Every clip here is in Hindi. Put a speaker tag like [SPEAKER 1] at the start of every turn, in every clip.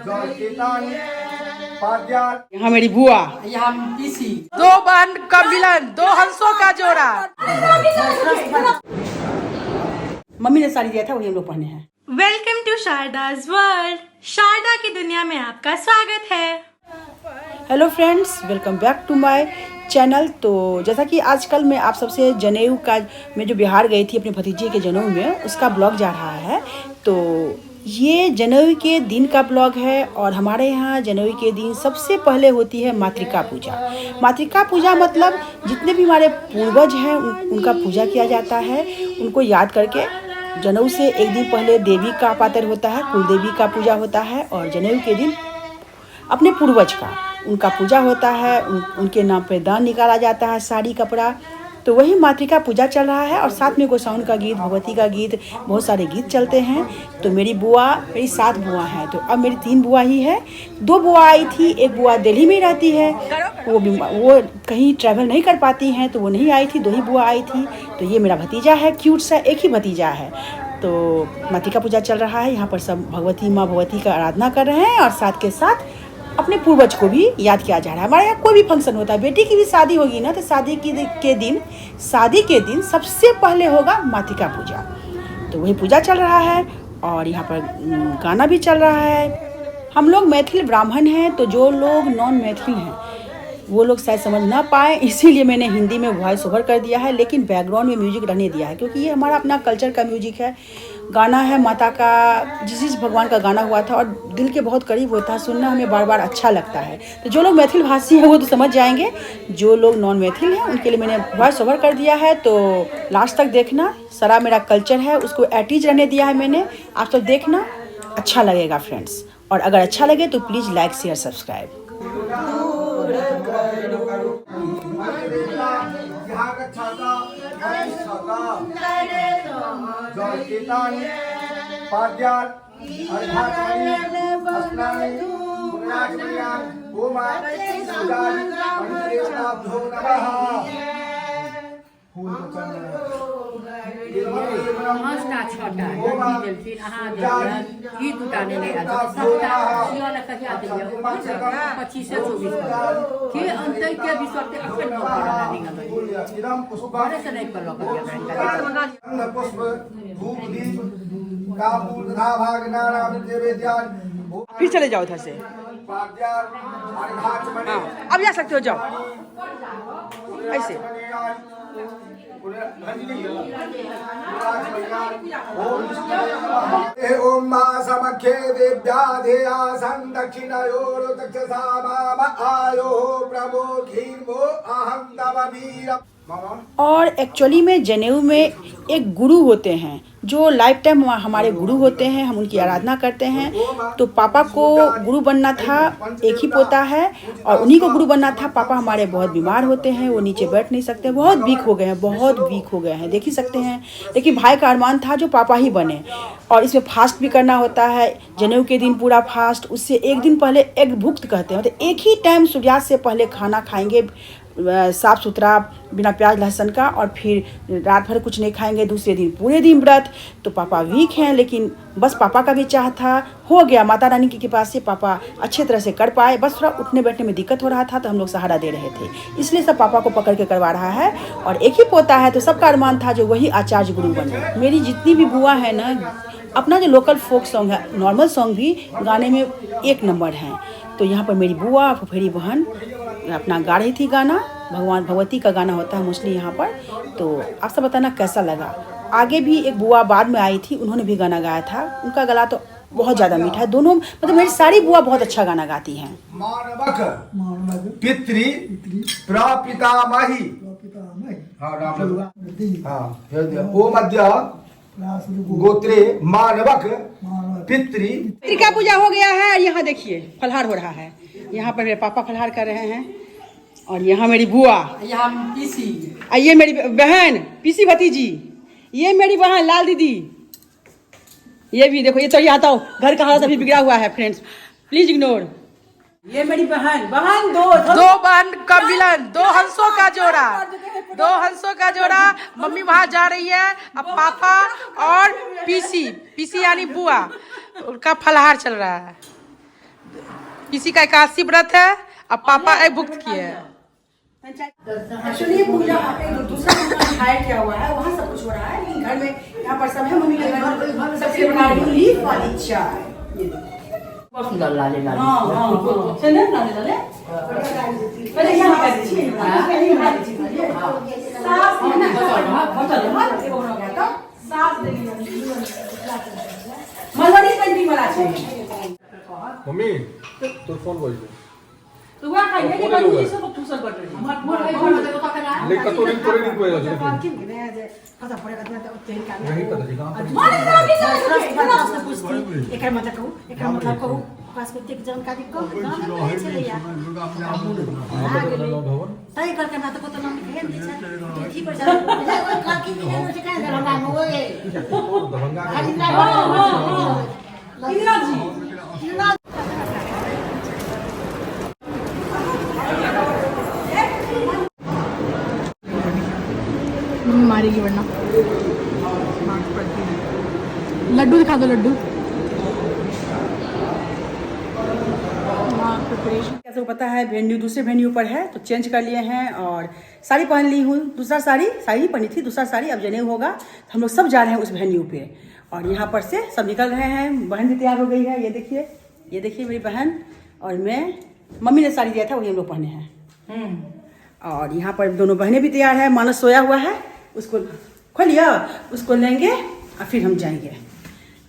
[SPEAKER 1] यहाँ मेरी बुआ, यहाँ पीसी, दो बहन का मिलन, दो हंसों का जोड़ा। मम्मी ने साड़ी दिया था वही हम लोग पहने हैं।
[SPEAKER 2] Welcome to Sharda's world. Sharda की दुनिया में आपका स्वागत है।
[SPEAKER 1] Hello friends, welcome back to my channel. तो जैसा कि आजकल मैं आप सबसे जनेऊ का, मैं जो बिहार गई थी अपने भतीजे के जनेऊ में, उसका ब्लॉग जा रहा है। तो ये जनेऊ के दिन का ब्लॉग है और हमारे यहाँ जनेऊ के दिन सबसे पहले होती है मातृका पूजा। मातृका पूजा मतलब जितने भी हमारे पूर्वज हैं उनका पूजा किया जाता है। उनको याद करके जनेऊ से एक दिन पहले देवी का पातर होता है, कुल देवी का पूजा होता है। और जनेऊ के दिन अपने पूर्वज का उनका पूजा होता है, उनके नाम पे दान निकाला जाता है, साड़ी कपड़ा। तो वही मातृका पूजा चल रहा है और साथ में गोसाउन का गीत, भगवती का गीत, बहुत सारे गीत चलते हैं। तो मेरी बुआ, मेरी 7 बुआ हैं, तो अब मेरी 3 बुआ ही है। 2 बुआ आई थी, एक बुआ दिल्ली में रहती है, वो कहीं ट्रैवल नहीं कर पाती हैं, तो वो नहीं आई थी, 2 ही बुआ आई थी। तो ये मेरा भतीजा है, क्यूट सा, एक ही भतीजा है। तो मातृका पूजा चल रहा है, यहाँ पर सब भगवती माँ भगवती का आराधना कर रहे हैं और साथ के साथ अपने पूर्वज को भी याद किया जा रहा है। हमारे यहाँ कोई भी फंक्शन होता है, बेटी की भी शादी होगी ना, तो शादी के दिन सबसे पहले होगा मातृका पूजा। तो वही पूजा चल रहा है और यहाँ पर गाना भी चल रहा है। हम लोग मैथिल ब्राह्मण हैं, तो जो लोग नॉन मैथिल हैं वो लोग शायद समझ ना पाए, इसीलिए मैंने हिंदी में वॉइस ओवर कर दिया है, लेकिन बैकग्राउंड में म्यूजिक रहने दिया है, क्योंकि ये हमारा अपना कल्चर का म्यूजिक है। गाना है माता का, जिस भगवान का गाना हुआ था और दिल के बहुत करीब होता है, सुनना हमें बार बार अच्छा लगता है। तो जो लोग मैथिल भाषी हैं वो तो समझ जाएंगे, जो लोग नॉन मैथिल हैं उनके लिए मैंने वॉइस ओवर कर दिया है। तो लास्ट तक देखना, सारा मेरा कल्चर है उसको एटीज रहने दिया है मैंने, आप सब देखना, अच्छा लगेगा फ्रेंड्स। और अगर अच्छा लगे तो प्लीज़ लाइक शेयर सब्सक्राइब। फिर चले जाओ इधर से, हाँ अब जा सकते हो, जाओ ऐसे।
[SPEAKER 3] ओम समख्ये देव्याधेया संदक्षिणयोर दक्षसा माम आयो प्रमुखीर्मो अहं तव वीर।
[SPEAKER 1] और एक्चुअली में जनेऊ में एक गुरु होते हैं जो लाइफ टाइम हमारे गुरु होते हैं, हम उनकी आराधना करते हैं। तो पापा को गुरु बनना था, एक ही पोता है और उन्हीं को गुरु बनना था। पापा हमारे बहुत बीमार होते हैं, वो नीचे बैठ नहीं सकते, बहुत वीक हो गए हैं, बहुत वीक हो गए हैं, देख ही सकते हैं। लेकिन भाई का अरमान था जो पापा ही बने। और इसमें फास्ट भी करना होता है, जनेऊ के दिन पूरा फास्ट। उससे एक दिन पहले एग भुक्त कहते हैं, मतलब एक ही टाइम सूर्यास्त से पहले खाना खाएंगे, साफ़ सुथरा बिना प्याज लहसुन का, और फिर रात भर कुछ नहीं खाएंगे, दूसरे दिन पूरे दिन व्रत। तो पापा वीक हैं, लेकिन बस पापा का भी चाह था, हो गया माता रानी की कृपा से पापा अच्छे तरह से कर पाए। बस थोड़ा उठने बैठने में दिक्कत हो रहा था, तो हम लोग सहारा दे रहे थे, इसलिए सब पापा को पकड़ के करवा रहा है। और एक ही पोता है, तो सबका अरमान था जो वही आचार्य गुरु बने। मेरी जितनी भी बुआ है ना, अपना जो लोकल फोक सॉन्ग है, नॉर्मल सॉन्ग भी गाने में 1 नंबर हैं। तो यहाँ पर मेरी बुआ, फुफेरी बहन अपना गा रही थी गाना, भगवान भगवती का गाना होता है मोस्टली यहाँ पर। तो आप सब बताना कैसा लगा। आगे भी एक बुआ बाद में आई थी, उन्होंने भी गाना गाया था, उनका गला तो बहुत ज़्यादा मीठा है। दोनों मतलब मेरी सारी बुआ बहुत अच्छा गाना गाती हैं।
[SPEAKER 3] मानवक पितृ प्रपितामही, ओ मध्य गोत्रे मानवक पितृ
[SPEAKER 1] का पूजा हो गया है। यहाँ देखिए फलहार हो रहा है, यहाँ पर मेरे पापा फलहार कर रहे हैं और यहाँ मेरी बुआ, यहाँ पीसी, ये मेरी बहन पीसी भतीजी, ये मेरी बहन लाल दीदी, ये भी देखो, ये तो यहाँ तो घर का हालत अभी बिगड़ा हुआ है फ्रेंड्स, प्लीज इग्नोर। ये मेरी बहन दो बहन का मिलन, दो हंसों का जोड़ा, दो हंसों का जोड़ा। मम्मी वहाँ जा रही है, अब पापा और पीसी यानी बुआ, उनका फलहार चल रहा है।
[SPEAKER 4] किसी का एकादशी व्रत है अब पापा भुक्त किए हैं।
[SPEAKER 1] एक्चुअली पूजा दूसरा हायर किया हुआ है, वहाँ सब कुछ हो रहा है, लेकिन घर में यहाँ पर सब है। मम्मी के घर सबसे बना रही हूँ लीफ वाली चाय। बहुत सुंदर लाले लाले। चंदन लाले लाले। पहले यहाँ कर दीजिए। साफ ना हो गया तो साफ मलबरी पेंटिंग वाला चाहिए।
[SPEAKER 5] मम्मी तो फोन बोल दे
[SPEAKER 1] तो वहाँ खाइए कि बंदी सब ठूसर कर रही है। मोर भाई फोन दे तो करा
[SPEAKER 5] ले कतोरी तोरे नहीं कोई होजे
[SPEAKER 1] पार्किंग ने पता पड़ेगा तो तेल का
[SPEAKER 5] नहीं पता जी कहां पर
[SPEAKER 1] मां पूछती एकर मतलब कहूं पास में एक जानकारी को गांव में चले या
[SPEAKER 5] भवन
[SPEAKER 1] तय करके ना तो नाम कह दी छै ठीक पर जा का की नहीं से कह दरभंगा में ओए
[SPEAKER 5] दरभंगा
[SPEAKER 1] जी
[SPEAKER 4] मारेगी वरना। लड्डू दिखा दो लड्डू।
[SPEAKER 1] कैसे को पता है वेन्यू दूसरे वेन्यू पर है तो चेंज कर लिए हैं और साड़ी पहन ली हूँ। दूसरा साड़ी ही पहनी थी, दूसरा साड़ी अब जनेऊ होगा तो हम लोग सब जा रहे हैं उस वेन्यू पे। और यहाँ पर से सब निकल रहे हैं। बहन भी तैयार हो गई है, ये देखिए मेरी बहन और मैं। मम्मी ने साड़ी दिया था वही हम लोग पहने हैं। और यहाँ पर दोनों बहनें भी तैयार है। मानस सोया हुआ है, उसको खोलिए, उसको लेंगे और फिर हम जाएंगे।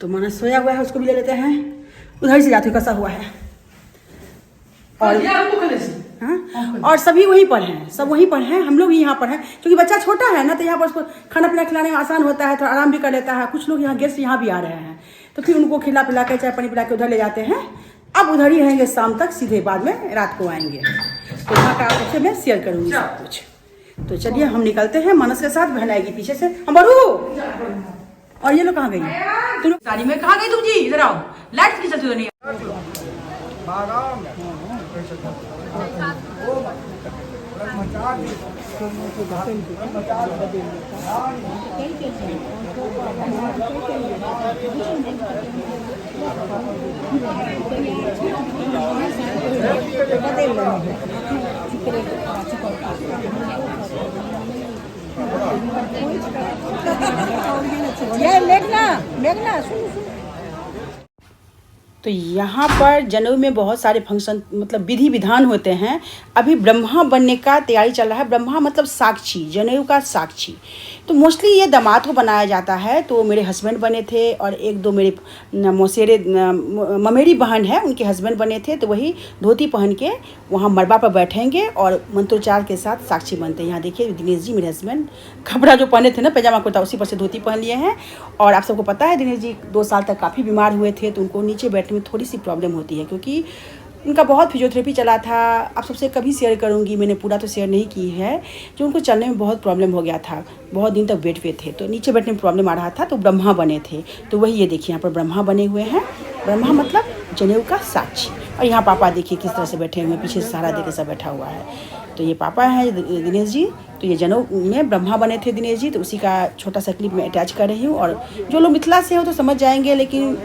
[SPEAKER 1] तो मानस सोया हुआ है, उसको भी ले लेते हैं। उधर से जाते कसा हुआ है। और सभी वहीं पर हैं, सब वहीं पर हैं। हम लोग भी यहाँ पर हैं क्योंकि बच्चा छोटा है ना, तो यहाँ पर उसको खाना पीना खिलाने में आसान होता है, थोड़ा आराम भी कर लेता है। कुछ लोग यहाँ गेस्ट यहाँ भी आ रहे हैं तो फिर उनको खिला पिला के चाय पानी पिला के उधर ले जाते हैं। अब उधर ही रहेंगे शाम तक, सीधे बाद में रात को आएंगे। तो यहाँ का आपसे मैं शेयर करूँगी सब कुछ। तो चलिए हम निकलते हैं। मानस के साथ बहन आएगी पीछे से। हम बरू और ये लोग कहाँ गई? तुम लोग साड़ी में कहाँ गई तुम जी? इधर आओ, लाइट की चलती नहीं। मेघना सुन। तो यहाँ पर जनेऊ में बहुत सारे फंक्शन मतलब विधि विधान होते हैं। अभी ब्रह्मा बनने का तैयारी चल रहा है। ब्रह्मा मतलब साक्षी, जनेऊ का साक्षी। तो मोस्टली ये दामाद को बनाया जाता है। तो मेरे हस्बैंड बने थे और एक दो मेरे मौसेरे ममेरी बहन है, उनके हस्बैंड बने थे। तो वही धोती पहन के वहाँ मरबा पर बैठेंगे और मंत्रोच्चार के साथ साक्षी बनते हैं। यहाँ देखिए दिनेश जी मेरे हस्बैंड कपड़ा जो पहने थे ना पैजामा कुर्ता, उसी पर से धोती पहन लिए हैं। और आप सबको पता है दिनेश जी 2 साल तक काफ़ी बीमार हुए थे, तो उनको नीचे बैठने में थोड़ी सी प्रॉब्लम होती है क्योंकि उनका बहुत फिजियोथेरेपी चला था। आप सबसे कभी शेयर करूंगी, मैंने पूरा तो शेयर नहीं की है। जो उनको चलने में बहुत प्रॉब्लम हो गया था, बहुत दिन तक बेड पे थे, तो नीचे बैठने में प्रॉब्लम आ रहा था, तो ब्रह्मा बने थे। तो वही ये देखिए यहाँ पर ब्रह्मा बने हुए हैं। ब्रह्मा मतलब जनेऊ का साक्षी। और यहाँ पापा देखिए किस तरह से बैठे हुए हैं, पीछे से सहारा देकर सब बैठा हुआ है। तो ये पापा हैं दिनेश जी। तो ये जनेऊ में ब्रह्मा बने थे दिनेश जी, तो उसी का छोटा सा क्लिप मैं अटैच कर रही हूँ। और जो लोग मिथिला से हो तो समझ जाएंगे, लेकिन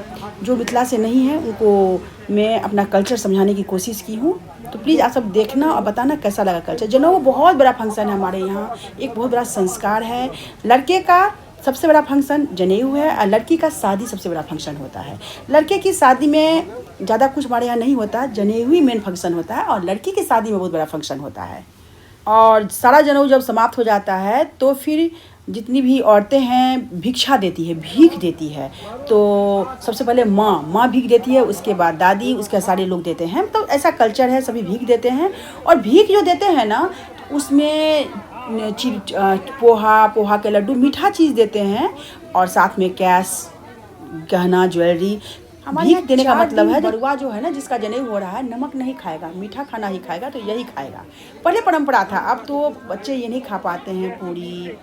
[SPEAKER 1] जो मिथिला से नहीं है उनको मैं अपना कल्चर समझाने की कोशिश की हूँ। तो प्लीज़ आप सब देखना और बताना कैसा लगा कल्चर। जनेऊ बहुत बड़ा फंक्शन है हमारे यहाँ, एक बहुत बड़ा संस्कार है। लड़के का सबसे बड़ा फंक्शन जनेऊ है और लड़की का शादी सबसे बड़ा फंक्शन होता है। लड़के की शादी में ज़्यादा कुछ हमारे यहाँ नहीं होता, जनेऊ ही मेन फंक्शन होता है। और लड़की की शादी में बहुत बड़ा फंक्शन होता है। और सारा जनेऊ जब समाप्त हो जाता है तो फिर जितनी भी औरतें हैं भिक्षा देती है, भीख देती है। तो सबसे पहले माँ भीख देती है, उसके बाद दादी, उसके सारे लोग देते हैं। तो ऐसा कल्चर है, सभी भीख देते हैं। और भीख जो देते हैं ना, उसमें पोहा के लड्डू, मीठा चीज़ देते हैं। और साथ में कैश, गहना, ज्वेलरी। भीख देने का मतलब है बरुआ जो है ना, जिसका जनेऊ हो रहा है, नमक नहीं खाएगा, मीठा खाना ही खाएगा। तो यही खाएगा, पहले परंपरा था। अब तो बच्चे ये नहीं खा पाते हैं, पूरी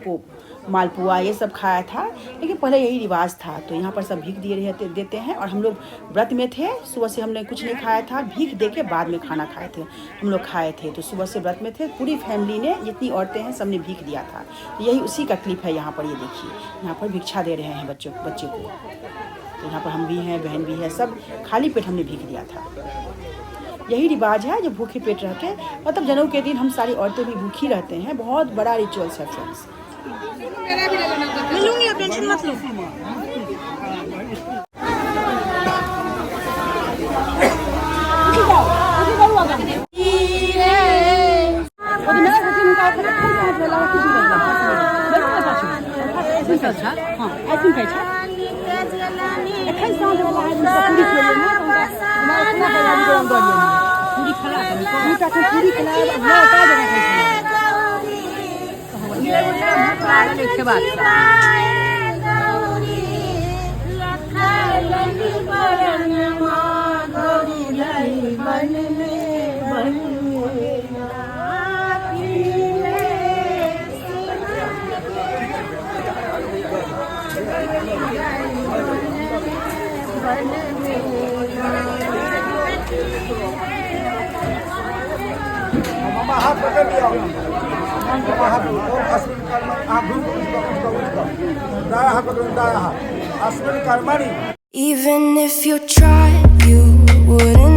[SPEAKER 1] मालपुआ ये सब खाया था, लेकिन पहले यही रिवाज था। तो यहाँ पर सब भीख देते हैं। और हम लोग व्रत में थे, सुबह से हमने कुछ नहीं खाया था, भीख दे के बाद में खाना खाए थे, हम लोग खाए थे। तो सुबह से व्रत में थे, पूरी फैमिली ने, जितनी औरतें हैं सबने भीख दिया था। तो यही उसी का क्लिप है यहाँ पर। ये देखिए यहाँ पर भिक्षा दे रहे हैं बच्चे को। तो यहाँ पर हम भी हैं, बहन भी है, सब खाली पेट हमने भीख दिया था। यही रिवाज है जो भूखे पेट रह के, मतलब जनेऊ के दिन हम सारी औरतें भी भूखी रहते हैं। बहुत बड़ा रिचुअल्स है फ्रेंड्स।
[SPEAKER 2] मिलूंगी, टेंशन मत लो।
[SPEAKER 3] मामा हाथ पकड़ लिया। मामा हाथ अश्विन कर्मणि, हाथ उसका दाया हाथ पकड़, दाया हाथ अश्विन कर्मणि।
[SPEAKER 6] Even if you tried, you wouldn't